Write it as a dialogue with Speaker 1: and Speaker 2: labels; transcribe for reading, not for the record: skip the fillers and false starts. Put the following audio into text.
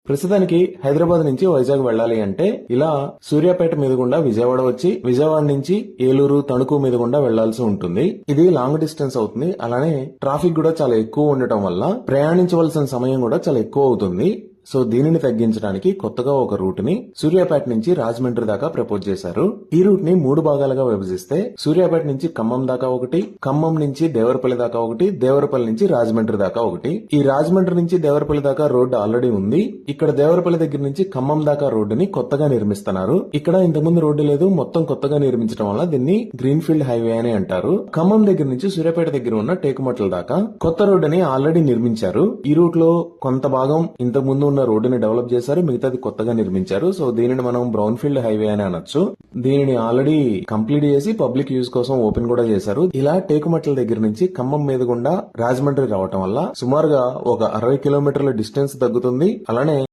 Speaker 1: ప్రస్తుతానికి హైదరాబాద్ నుంచి వైజాగ్ వెళ్ళాలి అంటే ఇలా సూర్యాపేట మీద గుండా విజయవాడ వచ్చి విజయవాడ నుంచి ఏలూరు తణుకు మీద గుండా వెళ్లాల్సి ఉంటుంది. ఇది లాంగ్ డిస్టెన్స్ అవుతుంది. అలానే ట్రాఫిక్ కూడా చాలా ఎక్కువ ఉండటం వల్ల ప్రయాణించవలసిన సమయం కూడా చాలా ఎక్కువ అవుతుంది. సో దీనిని తగ్గించడానికి కొత్తగా ఒక రూట్ ని సూర్యాపేట నుంచి రాజమండ్రి దాకా ప్రపోజ్ చేశారు. ఈ రూట్ ని 3 భాగాలుగా విభజిస్తే సూర్యాపేట నుంచి ఖమ్మం దాకా ఒకటి, ఖమ్మం నుంచి దేవరపల్లి దాకా ఒకటి, దేవరపల్లి నుంచి రాజమండ్రి దాకా ఒకటి. ఈ రాజమండ్రి నుంచి దేవరపల్లి దాకా రోడ్డు ఆల్రెడీ ఉంది. ఇక్కడ దేవరపల్లి దగ్గర నుంచి ఖమ్మం దాకా రోడ్డుని కొత్తగా నిర్మిస్తున్నారు. ఇక్కడ ఇంతకుముందు రోడ్డు లేదు, మొత్తం కొత్తగా నిర్మించడం వల్ల దీన్ని గ్రీన్ ఫీల్డ్ హైవే అని అంటారు. ఖమ్మం దగ్గర నుంచి సూర్యాపేట దగ్గర ఉన్న టేకుమట్ల దాకా కొత్త రోడ్డుని ఆల్రెడీ నిర్మించారు. ఈ రూట్ లో కొంత భాగం ఇంతకు ముందు ఉన్న రోడ్డుని డెవలప్ చేశారు, మిగతాది కొత్తగా నిర్మించారు. సో దీనిని మనం బ్రౌన్ ఫీల్డ్ హైవే అని అనొచ్చు. దీనిని ఆల్రెడీ కంప్లీట్ చేసి పబ్లిక్ యూజ్ కోసం ఓపెన్ కూడా చేశారు. ఇలా టేకుమట్ల దగ్గర నుంచి ఖమ్మం మీద గుండా రాజమండ్రి రావటం వల్ల సుమారుగా ఒక 60 కిలోమీటర్ల డిస్టెన్స్ తగ్గుతుంది. అలానే